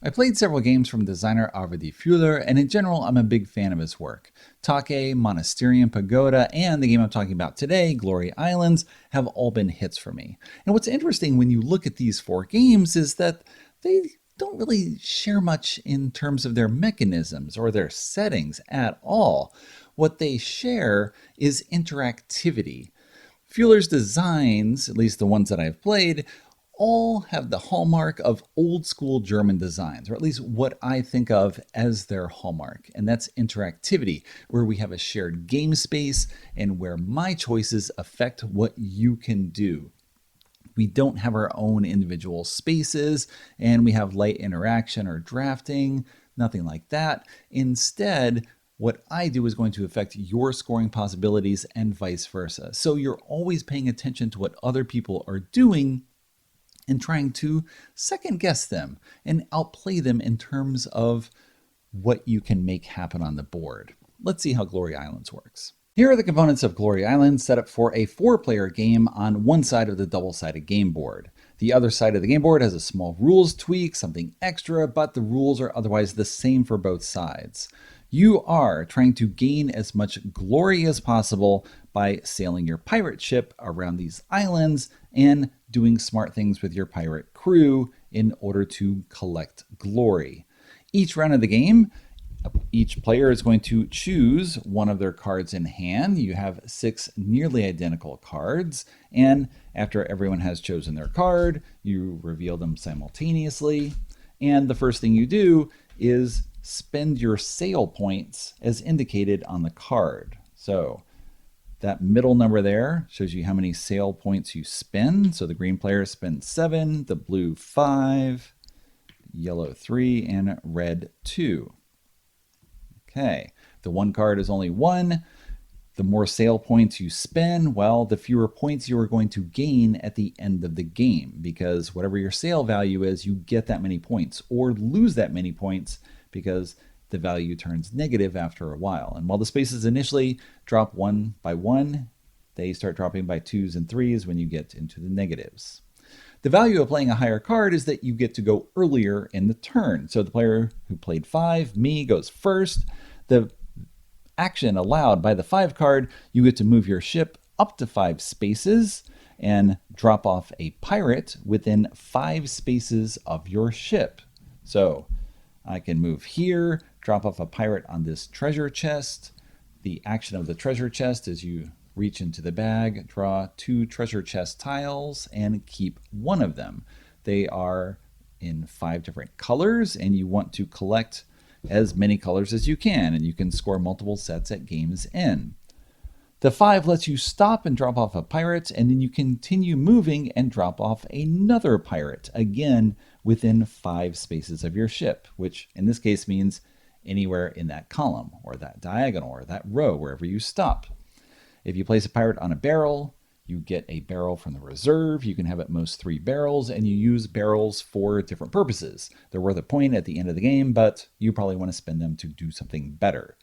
I played several games from designer Arvid Fuller, and in general, I'm a big fan of his work. Take, Monasterium Pagoda, and the game I'm talking about today, Glory Islands, have all been hits for me. And what's interesting when you look at these four games is that they don't really share much in terms of their mechanisms or their settings at all. What they share is interactivity. Fuller's designs, at least the ones that I've played, all have the hallmark of old school German designs, or at least what I think of as their hallmark. And that's interactivity, where we have a shared game space and where my choices affect what you can do. We don't have our own individual spaces, and we have light interaction or drafting, nothing like that. Instead, what I do is going to affect your scoring possibilities and vice versa. So you're always paying attention to what other people are doing and trying to second guess them and outplay them in terms of what you can make happen on the board. Let's see how Glory Islands works. Here are the components of Glory Islands set up for a 4-player game on one side of the double-sided game board. The other side of the game board has a small rules tweak, something extra, but the rules are otherwise the same for both sides. You are trying to gain as much glory as possible by sailing your pirate ship around these islands and doing smart things with your pirate crew in order to collect glory. Each round of the game, each player is going to choose one of their cards in hand. You have 6 nearly identical cards, and after everyone has chosen their card, you reveal them simultaneously. And the first thing you do is spend your sail points as indicated on the card. So that middle number there shows you how many sail points you spend. So the green player spends 7, the blue 5, yellow 3, and red 2. Okay, the one card is only 1. The more sail points you spend, well, the fewer points you are going to gain at the end of the game, because whatever your sail value is, you get that many points or lose that many points because the value turns negative after a while. And while the spaces initially drop 1 by 1, they start dropping by 2s and 3s when you get into the negatives. The value of playing a higher card is that you get to go earlier in the turn. So the player who played 5, me, goes first. The action allowed by the 5 card, you get to move your ship up to 5 spaces and drop off a pirate within 5 spaces of your ship. So I can move here, drop off a pirate on this treasure chest. The action of the treasure chest is you reach into the bag, draw 2 treasure chest tiles, and keep one of them. They are in 5 different colors, and you want to collect as many colors as you can, and you can score multiple sets at game's end. The 5 lets you stop and drop off a pirate, and then you continue moving and drop off another pirate, again within 5 spaces of your ship, which in this case means anywhere in that column, or that diagonal, or that row, wherever you stop. If you place a pirate on a barrel, you get a barrel from the reserve. You can have at most 3 barrels, and you use barrels for different purposes. They're worth a point at the end of the game, but you probably want to spend them to do something better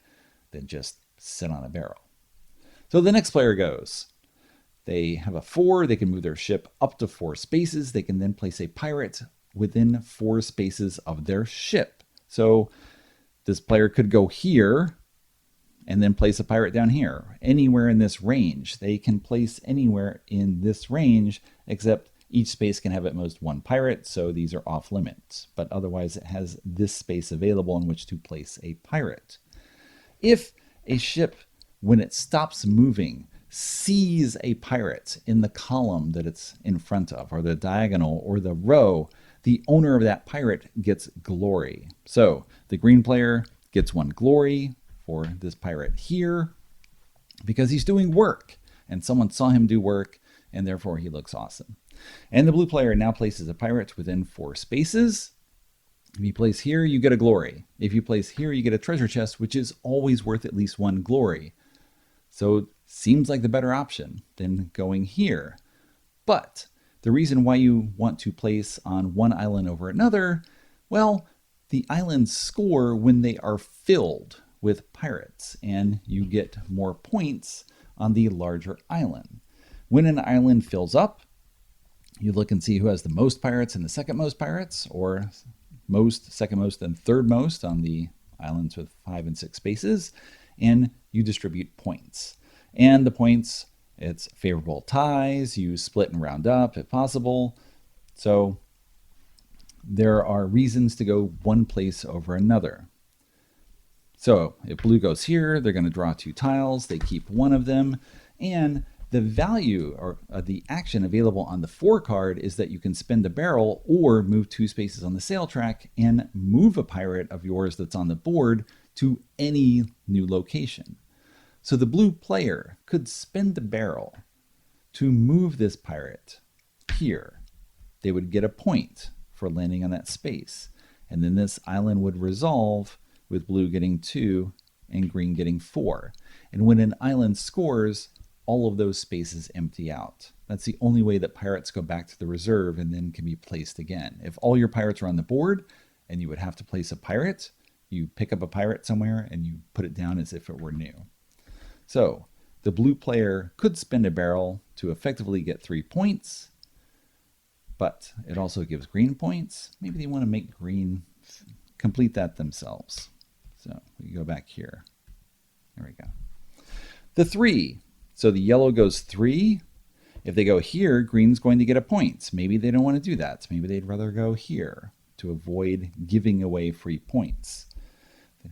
than just sit on a barrel. So the next player goes. They have a 4. They can move their ship up to 4 spaces. They can then place a pirate within 4 spaces of their ship. So this player could go here and then place a pirate down here. Anywhere in this range. They can place anywhere in this range, except each space can have at most 1 pirate, so these are off limits. But otherwise it has this space available in which to place a pirate. If a ship, when it stops moving, sees a pirate in the column that it's in front of, or the diagonal, or the row, the owner of that pirate gets glory. So the green player gets 1 glory for this pirate here because he's doing work and someone saw him do work and therefore he looks awesome. And the blue player now places a pirate within 4 spaces. If you place here, you get a glory. If you place here, you get a treasure chest, which is always worth at least 1 glory. So seems like the better option than going here. But the reason why you want to place on one island over another, well, the islands score when they are filled with pirates, and you get more points on the larger island. When an island fills up, you look and see who has the most pirates and the second most pirates, or most, second most, and third most on the islands with 5 and 6 spaces, and you distribute points. And the points, it's favorable ties, you split and round up if possible. So there are reasons to go one place over another. So if blue goes here, they're going to draw 2 tiles, they keep one of them, and the value or the action available on the 4 card is that you can spin the barrel or move 2 spaces on the sail track and move a pirate of yours that's on the board to any new location. So the blue player could spin the barrel to move this pirate here. They would get a point for landing on that space. And then this island would resolve with blue getting 2 and green getting 4. And when an island scores, all of those spaces empty out. That's the only way that pirates go back to the reserve and then can be placed again. If all your pirates are on the board and you would have to place a pirate, you pick up a pirate somewhere and you put it down as if it were new. So the blue player could spin a barrel to effectively get 3 points, but it also gives green points. Maybe they want to make green complete that themselves. So we go back here. There we go. The 3. So the yellow goes 3. If they go here, green's going to get a point. Maybe they don't want to do that. Maybe they'd rather go here to avoid giving away free points.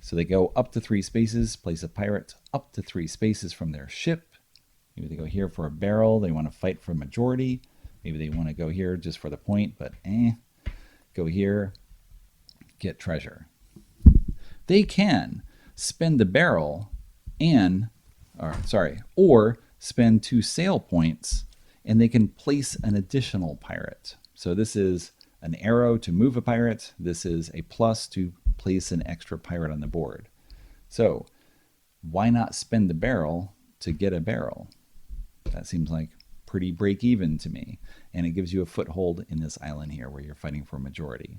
So they go up to 3 spaces, place a pirate up to 3 spaces from their ship. Maybe they go here for a barrel. They want to fight for a majority. Maybe they want to go here just for the point, but go here, get treasure. They can spend the barrel or spend 2 sail points, and they can place an additional pirate. So this is an arrow to move a pirate. This is a plus to place an extra pirate on the board. So why not spend the barrel to get a barrel? That seems like pretty break even to me. And it gives you a foothold in this island here where you're fighting for a majority.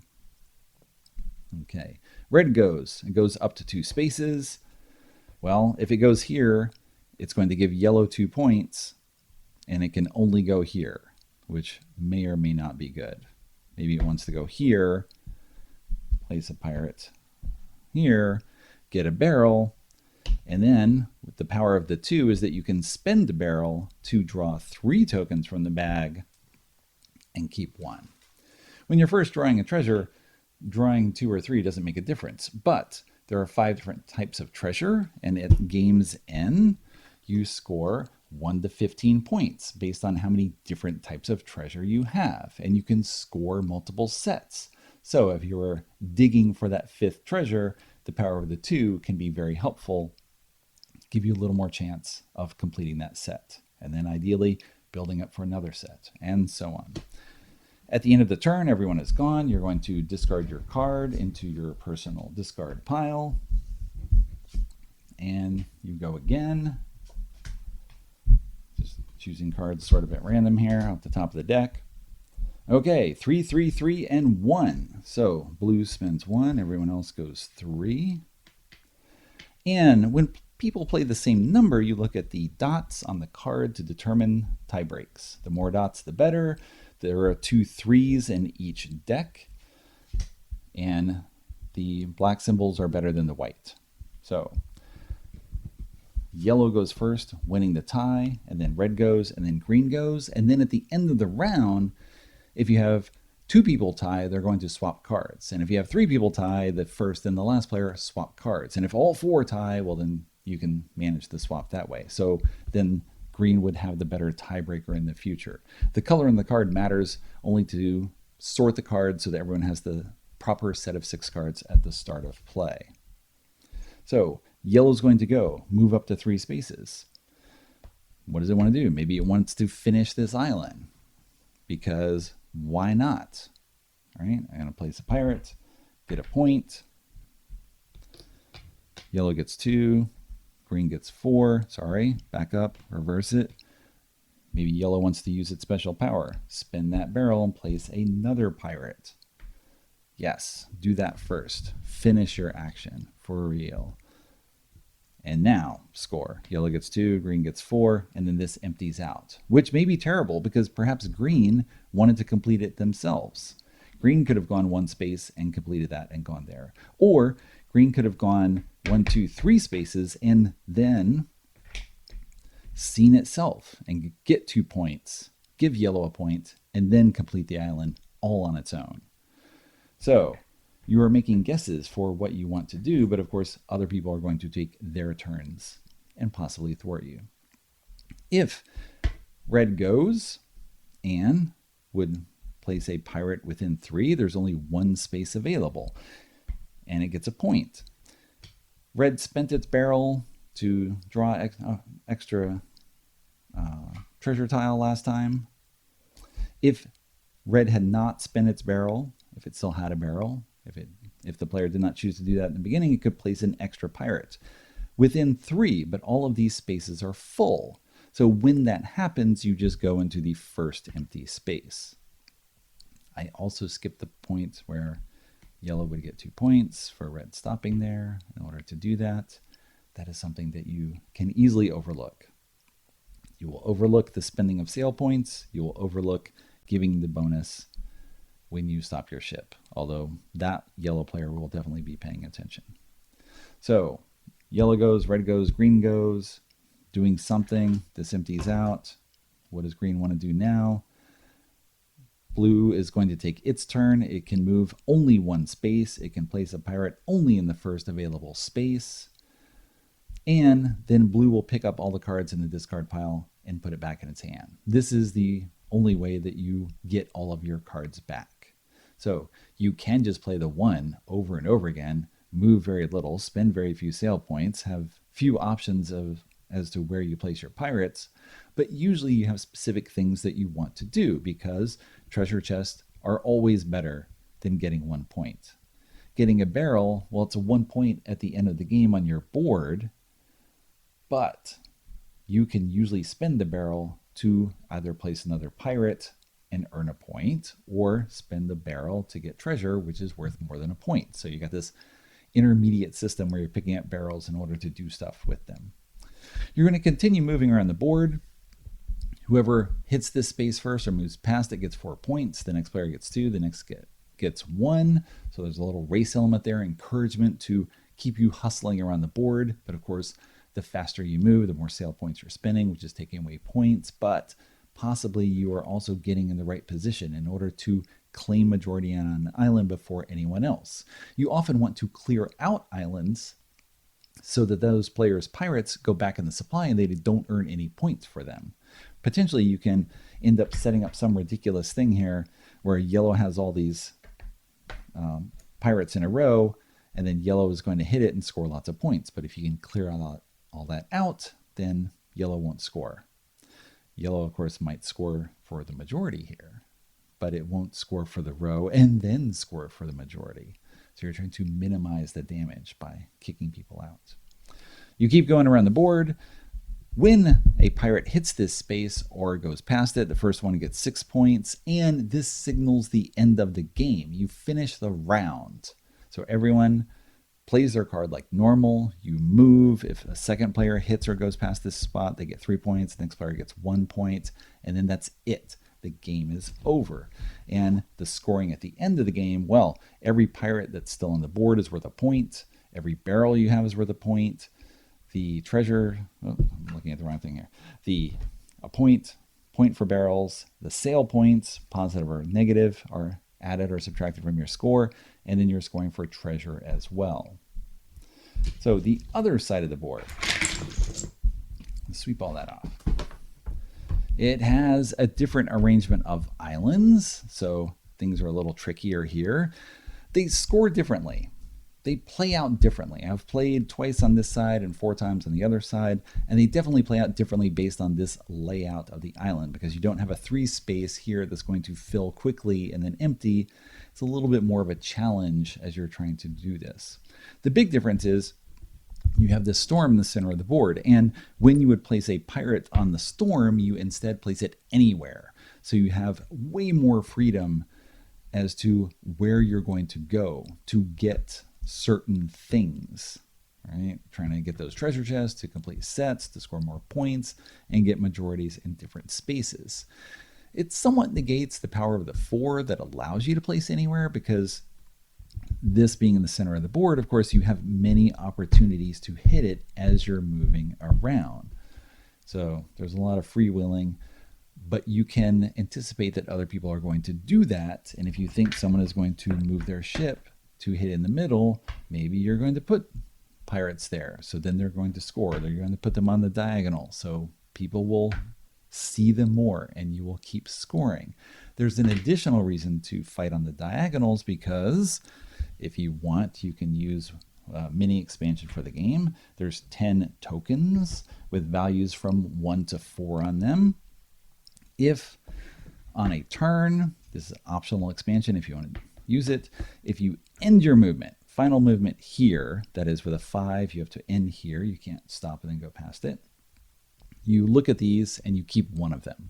Okay, red goes. It goes up to 2 spaces. Well, if it goes here, it's going to give yellow 2 points, and it can only go here, which may or may not be good. Maybe it wants to go here, place a pirate here, get a barrel, and then with the power of the 2 is that you can spend the barrel to draw 3 tokens from the bag and keep 1. When you're first drawing a treasure, drawing 2 or 3 doesn't make a difference, but there are 5 different types of treasure, and at game's end, you score 1 to 15 points based on how many different types of treasure you have, and you can score multiple sets. So if you're digging for that 5th treasure, the power of the 2 can be very helpful, give you a little more chance of completing that set, and then ideally building up for another set, and so on. At the end of the turn, everyone is gone. You're going to discard your card into your personal discard pile. And you go again. Just choosing cards sort of at random here off the top of the deck. Okay, 3, 3, 3, and 1. So blue spends 1, everyone else goes 3. And when people play the same number, you look at the dots on the card to determine tie breaks. The more dots, the better. There are 2 3s in each deck, and the black symbols are better than the white. So yellow goes first, winning the tie, and then red goes, and then green goes. And then at the end of the round, if you have 2 people tie, they're going to swap cards. And if you have 3 people tie, the first and the last player swap cards. And if all 4 tie, well, then you can manage the swap that way. So then green would have the better tiebreaker in the future. The color in the card matters only to sort the cards so that everyone has the proper set of 6 cards at the start of play. So yellow's going to go, move up to 3 spaces. What does it want to do? Maybe it wants to finish this island, because why not? All right, I'm going to place a pirate, get a point. Yellow gets 2. Green gets 4, sorry, back up, reverse it. Maybe yellow wants to use its special power. Spin that barrel and place another pirate. Yes, do that first. Finish your action for real. And now, score. Yellow gets 2, green gets 4, and then this empties out, which may be terrible because perhaps green wanted to complete it themselves. Green could have gone one space and completed that and gone there. Or green could have gone 1, 2, 3 spaces and then seen itself and get 2 points, give yellow a point, and then complete the island all on its own. So you are making guesses for what you want to do, but of course other people are going to take their turns and possibly thwart you. If red goes and would place a pirate within 3, there's only 1 space available, and it gets a point. Red spent its barrel to draw extra treasure tile last time. If red had not spent its barrel, if it still had a barrel, if the player did not choose to do that in the beginning, it could place an extra pirate within 3, but all of these spaces are full. So when that happens, you just go into the first empty space. I also skipped the point where yellow would get 2 points for red stopping there. In order to do that, that is something that you can easily overlook. You will overlook the spending of sail points. You will overlook giving the bonus when you stop your ship, although that yellow player will definitely be paying attention. So yellow goes, red goes, green goes, doing something. This empties out. What does green want to do now? Blue is going to take its turn. It can move only 1 space. It can place a pirate only in the first available space. And then blue will pick up all the cards in the discard pile and put it back in its hand. This is the only way that you get all of your cards back. So you can just play the 1 over and over again, move very little, spend very few sail points, have few options as to where you place your pirates, but usually you have specific things that you want to do because treasure chests are always better than getting 1 point. Getting a barrel, well, it's a 1 point at the end of the game on your board, but you can usually spend the barrel to either place another pirate and earn a point, or spend the barrel to get treasure, which is worth more than a point. So you got this intermediate system where you're picking up barrels in order to do stuff with them. You're going to continue moving around the board. Whoever hits this space first or moves past it gets 4 points. The next player gets 2. The next gets 1. So there's a little race element there, encouragement to keep you hustling around the board. But of course, the faster you move, the more sail points you're spending, which is taking away points. But possibly you are also getting in the right position in order to claim majority on an island before anyone else. You often want to clear out islands so that those players' pirates go back in the supply and they don't earn any points for them. Potentially you can end up setting up some ridiculous thing here where yellow has all these pirates in a row, and then yellow is going to hit it and score lots of points. But if you can clear all that out, then yellow won't score. Yellow, of course, might score for the majority here, but it won't score for the row and then score for the majority. So you're trying to minimize the damage by kicking people out. You keep going around the board. When a pirate hits this space or goes past it, the first one gets 6 points, and this signals the end of the game. You finish the round. So everyone plays their card like normal. You move. If a second player hits or goes past this spot, they get 3 points. The next player gets 1 point, and then that's it. The game is over. And the scoring at the end of the game, well, every pirate that's still on the board is worth a point. Every barrel you have is worth a point. The treasure, I'm looking at the wrong thing here. A point for barrels. The sail points, positive or negative, are added or subtracted from your score, and then you're scoring for treasure as well. So the other side of the board, let's sweep all that off. It has a different arrangement of islands, so things are a little trickier here. They score differently. They play out differently. I've played twice on this side and 4 times on the other side, and they definitely play out differently based on this layout of the island, because you don't have a 3 space here that's going to fill quickly and then empty. It's a little bit more of a challenge as you're trying to do this. The big difference is you have this storm in the center of the board, and when you would place a pirate on the storm, you instead place it anywhere. So you have way more freedom as to where you're going to go to get certain things, right? Trying to get those treasure chests, to complete sets, to score more points, and get majorities in different spaces. It somewhat negates the power of the 4 that allows you to place anywhere, because this being in the center of the board, of course, you have many opportunities to hit it as you're moving around. So there's a lot of freewheeling, but you can anticipate that other people are going to do that. And if you think someone is going to move their ship to hit in the middle, maybe you're going to put pirates there. So then they're going to score. They're going to put them on the diagonal. So people will see them more and you will keep scoring. There's an additional reason to fight on the diagonals, because if you want, you can use mini expansion for the game. There's 10 tokens with values from 1 to 4 on them. If on a turn, this is optional expansion if you want to use it, if you end your movement, final movement here, that is with a 5, you have to end here. You can't stop and then go past it. You look at these and you keep one of them.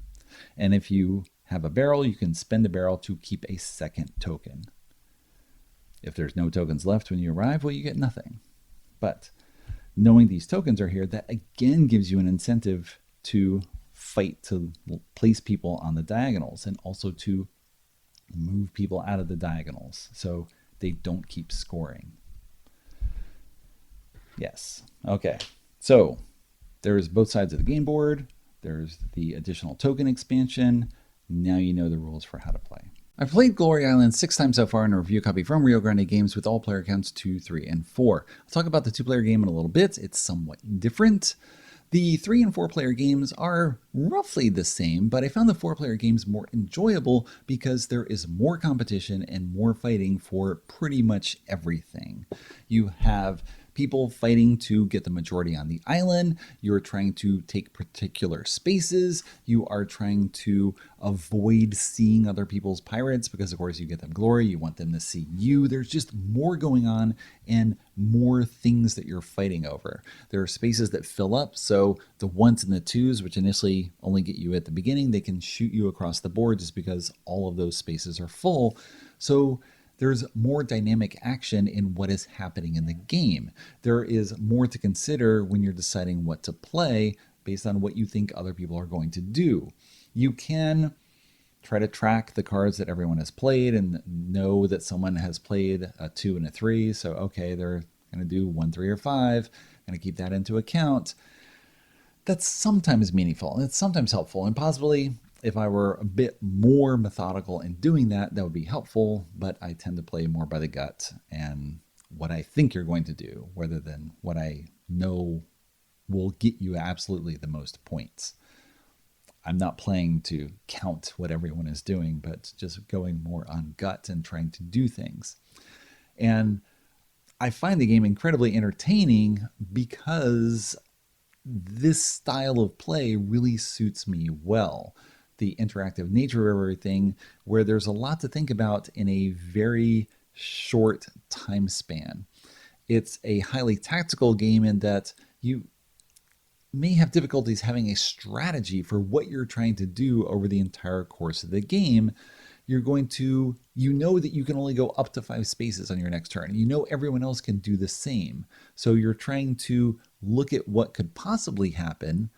And if you have a barrel, you can spend the barrel to keep a second token. If there's no tokens left when you arrive, well, you get nothing. But knowing these tokens are here, that again gives you an incentive to fight to place people on the diagonals and also to move people out of the diagonals so they don't keep scoring. Yes. Okay. So there's both sides of the game board. There's the additional token expansion. Now you know the rules for how to play. I've played Glory Island 6 times so far in a review copy from Rio Grande Games with all player counts 2, 3, and 4. I'll talk about the 2-player game in a little bit. It's somewhat different. The 3 and 4-player games are roughly the same, but I found the 4-player games more enjoyable because there is more competition and more fighting for pretty much everything. You have people fighting to get the majority on the island. You're trying to take particular spaces. You are trying to avoid seeing other people's pirates because, of course, you get them glory. You want them to see you. There's just more going on and more things that you're fighting over. There are spaces that fill up, so the 1s and the 2s, which initially only get you at the beginning, they can shoot you across the board just because all of those spaces are full. So there's more dynamic action in what is happening in the game. There is more to consider when you're deciding what to play based on what you think other people are going to do. You can try to track the cards that everyone has played and know that someone has played a 2 and a 3. So, okay, they're going to do 1, 3, or 5. Going to keep that into account. That's sometimes meaningful and it's sometimes helpful, and possibly if I were a bit more methodical in doing that, that would be helpful, but I tend to play more by the gut and what I think you're going to do rather than what I know will get you absolutely the most points. I'm not playing to count what everyone is doing, but just going more on gut and trying to do things. And I find the game incredibly entertaining because this style of play really suits me well. The interactive nature of everything, where there's a lot to think about in a very short time span. It's a highly tactical game in that you may have difficulties having a strategy for what you're trying to do over the entire course of the game. You're going to, you know that you can only go up to 5 spaces on your next turn. You know everyone else can do the same. So you're trying to look at what could possibly happen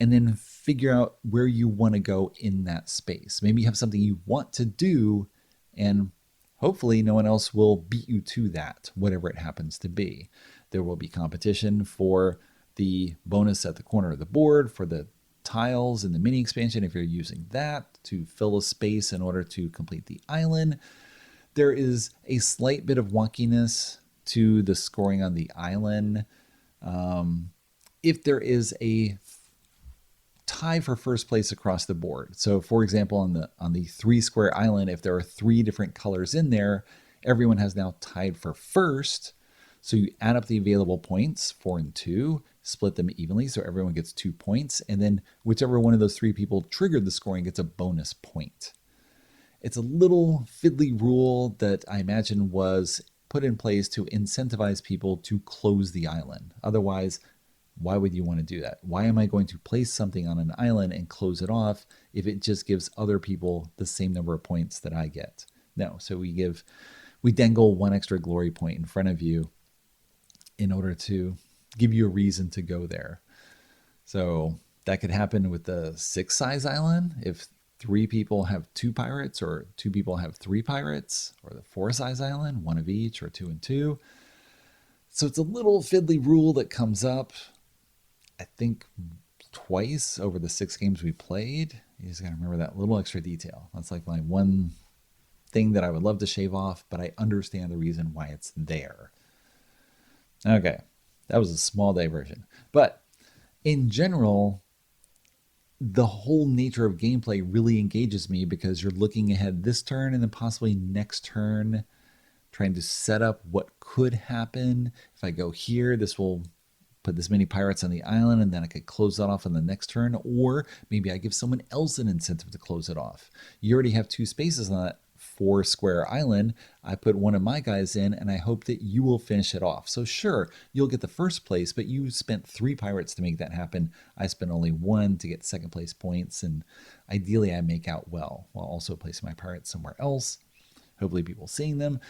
and then figure out where you want to go in that space. Maybe you have something you want to do, and hopefully no one else will beat you to that, whatever it happens to be. There will be competition for the bonus at the corner of the board, for the tiles in the mini expansion if you're using that to fill a space in order to complete the island. There is a slight bit of wonkiness to the scoring on the island. If there is a tie for first place across the board. So for example, on the 3 square island, if there are 3 different colors in there, everyone has now tied for first. So you add up the available points, 4 and 2, split them evenly so everyone gets 2 points, and then whichever one of those 3 people triggered the scoring gets a bonus point. It's a little fiddly rule that I imagine was put in place to incentivize people to close the island. Otherwise, why would you want to do that? Why am I going to place something on an island and close it off if it just gives other people the same number of points that I get? No, so we dangle 1 extra glory point in front of you in order to give you a reason to go there. So that could happen with the 6 size island. If 3 people have 2 pirates, or 2 people have 3 pirates, or the 4-size island, 1 of each, or 2 and 2. So it's a little fiddly rule that comes up, I think, twice over the 6 games we played. You just gotta remember that little extra detail. That's like my one thing that I would love to shave off, but I understand the reason why it's there. Okay, that was a small diversion. But in general, the whole nature of gameplay really engages me because you're looking ahead this turn and then possibly next turn, trying to set up what could happen. If I go here, this will put this many pirates on the island, and then I could close that off on the next turn, or maybe I give someone else an incentive to close it off. You already have 2 spaces on that 4-square island. I put one of my guys in, and I hope that you will finish it off. So sure, you'll get the first place, but you spent 3 pirates to make that happen. I spent only 1 to get second place points, and ideally I make out well while also placing my pirates somewhere else. Hopefully people seeing them.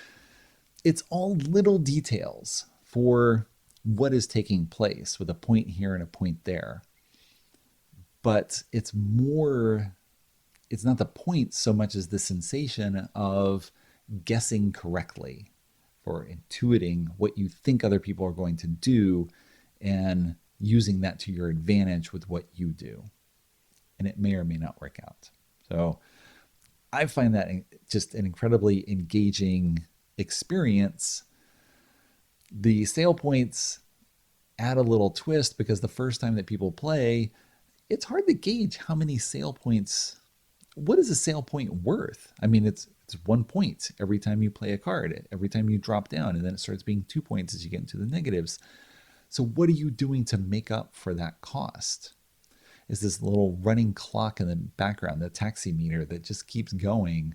It's all little details for what is taking place with a point here and a point there. But it's not the point so much as the sensation of guessing correctly, for intuiting what you think other people are going to do and using that to your advantage with what you do. And it may or may not work out. So I find that just an incredibly engaging experience. The sale points add a little twist because the first time that people play, it's hard to gauge how many sale points. What is a sale point worth? I mean, it's 1 point every time you play a card, every time you drop down, and then it starts being 2 points as you get into the negatives. So what are you doing to make up for that cost? Is this little running clock in the background, the taxi meter that just keeps going?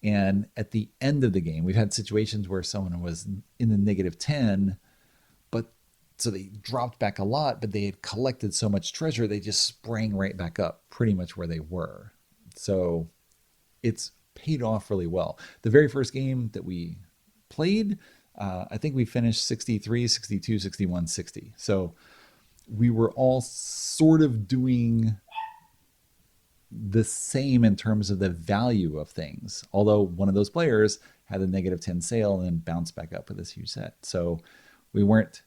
And at the end of the game, we've had situations where someone was in the -10, but so they dropped back a lot, but they had collected so much treasure, they just sprang right back up pretty much where they were. So it's paid off really well. The very first game that we played, I think we finished 63, 62, 61, 60. So we were all sort of doing the same in terms of the value of things. Although one of those players had a -10 sale and then bounced back up with this huge set. So we weren't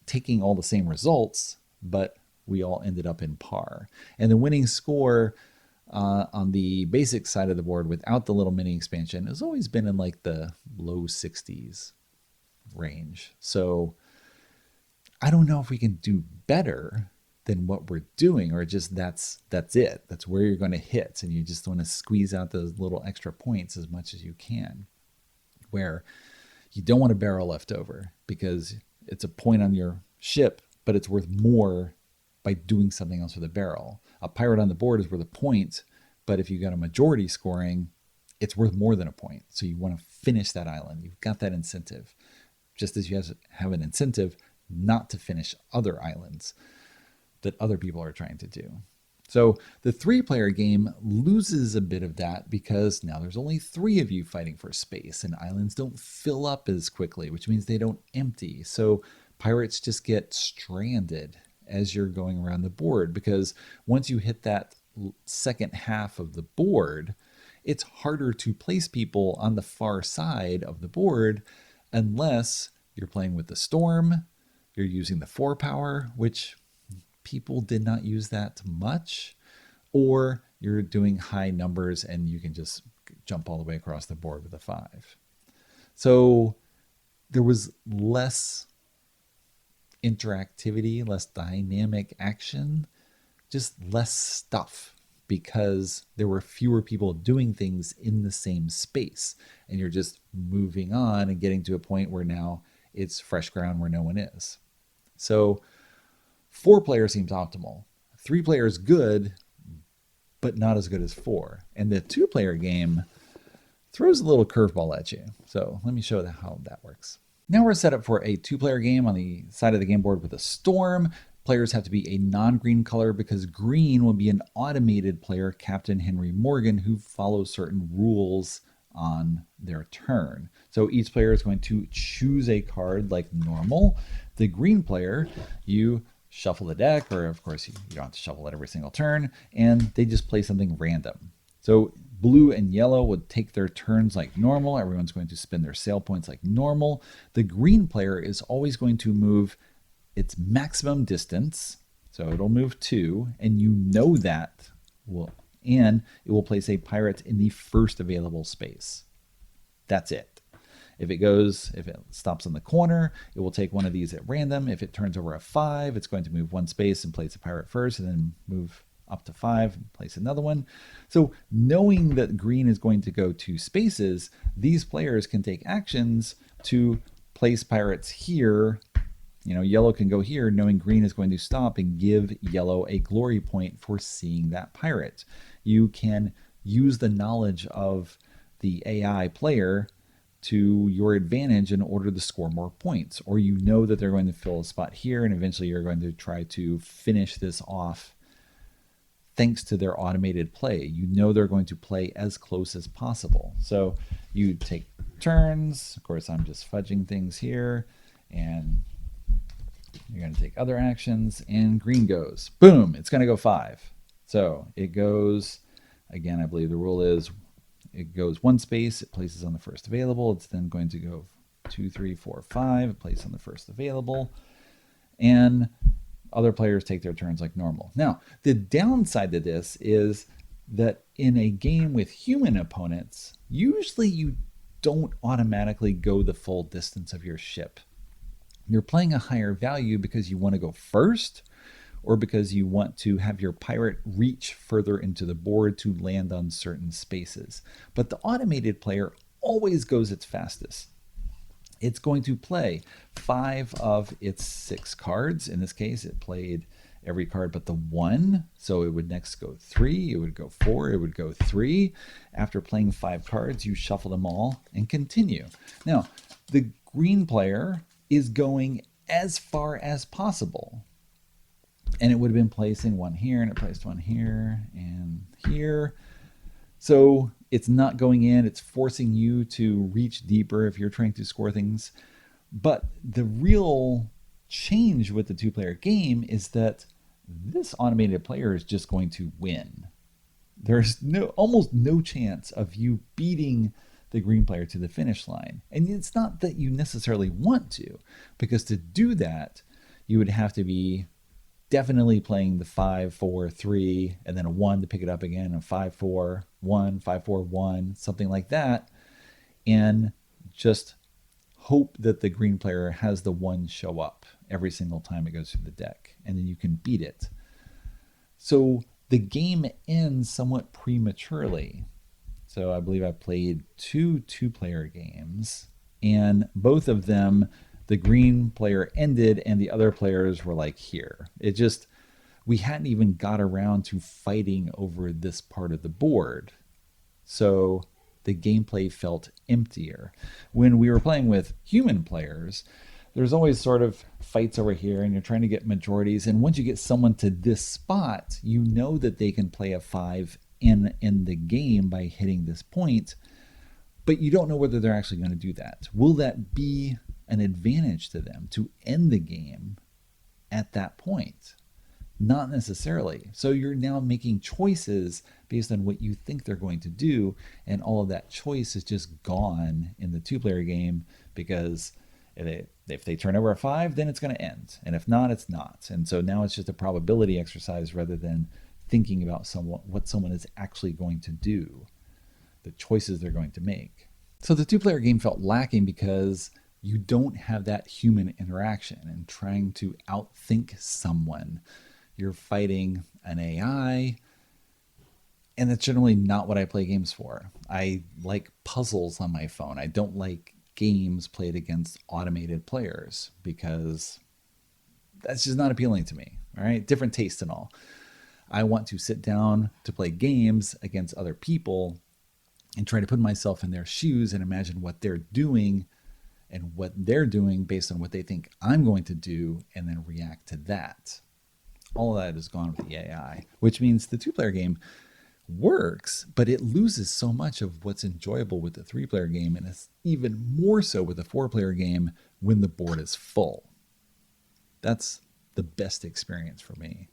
taking all the same results, but we all ended up in par. And the winning score on the basic side of the board without the little mini expansion has always been in like the low 60s range. So I don't know if we can do better than what we're doing, or just that's it. That's where you're going to hit, and you just want to squeeze out those little extra points as much as you can, where you don't want a barrel left over because it's a point on your ship, but it's worth more by doing something else with a barrel. A pirate on the board is worth a point, but if you got a majority scoring, it's worth more than a point. So you want to finish that island. You've got that incentive, just as you have an incentive not to finish other islands that other people are trying to do. So the 3-player game loses a bit of that because now there's only 3 of you fighting for space, and islands don't fill up as quickly, which means they don't empty. So pirates just get stranded as you're going around the board, because once you hit that second half of the board, it's harder to place people on the far side of the board unless you're playing with the storm, you're using the 4 power, which people did not use that much, or you're doing high numbers and you can just jump all the way across the board with a 5. So there was less interactivity, less dynamic action, just less stuff, because there were fewer people doing things in the same space, and you're just moving on and getting to a point where now it's fresh ground where no one is. So 4-player seems optimal. 3-player is good, but not as good as 4. And the 2-player game throws a little curveball at you. So let me show how that works. Now we're set up for a 2-player game on the side of the game board with a storm. Players have to be a non-green color because green will be an automated player, Captain Henry Morgan, who follows certain rules on their turn. So each player is going to choose a card like normal. The green player, you shuffle the deck, or of course you don't have to shuffle it every single turn, and they just play something random. So blue and yellow would take their turns like normal. Everyone's going to spend their sale points like normal. The green player is always going to move its maximum distance. So it'll move 2, and you know that and it will place a pirate in the first available space. That's it. If it stops in the corner, it will take one of these at random. If it turns over a 5, it's going to move 1 space and place a pirate first, and then move up to 5 and place another one. So knowing that green is going to go 2 spaces, these players can take actions to place pirates here. Yellow can go here knowing green is going to stop and give yellow a glory point for seeing that pirate. You can use the knowledge of the AI player to your advantage in order to score more points. Or that they're going to fill a spot here, and eventually you're going to try to finish this off thanks to their automated play. They're going to play as close as possible. So you take turns. Of course, I'm just fudging things here, and you're going to take other actions, and green goes. Boom! It's going to go 5. So it goes, again, I believe the rule is it goes 1 space, it places on the first available. It's then going to go 2, 3, 4, 5, it places on the first available. And other players take their turns like normal. Now, the downside to this is that in a game with human opponents, usually you don't automatically go the full distance of your ship. You're playing a higher value because you want to go first, or because you want to have your pirate reach further into the board to land on certain spaces. But the automated player always goes its fastest. It's going to play 5 of its 6 cards. In this case, it played every card but the 1. So it would next go 3, it would go 4, it would go 3. After playing 5 cards, you shuffle them all and continue. Now, the green player is going as far as possible. And it would have been placing 1 here, and it placed 1 here and here. So it's not going in, it's forcing you to reach deeper if you're trying to score things. But the real change with the 2-player game is that this automated player is just going to win. There's almost no chance of you beating the green player to the finish line. And it's not that you necessarily want to, because to do that, you would have to be definitely playing the 5, 4, 3, and then a 1 to pick it up again, a 5, 4, 1, 5, 4, 1, something like that, and just hope that the green player has the 1 show up every single time it goes through the deck, and then you can beat it. So the game ends somewhat prematurely. So I believe I played 2 2-player games, and both of them, the green player ended and the other players were like here. We hadn't even got around to fighting over this part of the board. So the gameplay felt emptier. When we were playing with human players, there's always sort of fights over here, and you're trying to get majorities. And once you get someone to this spot, you know that they can play a 5 in the game by hitting this point, but you don't know whether they're actually going to do that. Will that be an advantage to them to end the game at that point? Not necessarily. So you're now making choices based on what you think they're going to do, and all of that choice is just gone in the 2-player game, because if they turn over a 5, then it's going to end, and if not, it's not. And so now it's just a probability exercise rather than thinking about what someone is actually going to do, the choices they're going to make. So the 2-player game felt lacking because you don't have that human interaction and trying to outthink someone. You're fighting an AI, and that's generally not what I play games for. I like puzzles on my phone. I don't like games played against automated players because that's just not appealing to me. All right, different taste and all. I want to sit down to play games against other people and try to put myself in their shoes and imagine what they're doing and what they're doing based on what they think I'm going to do, and then react to that. All of that is gone with the AI, which means the 2-player game works, but it loses so much of what's enjoyable with the 3-player game, and it's even more so with the 4-player game when the board is full. That's the best experience for me.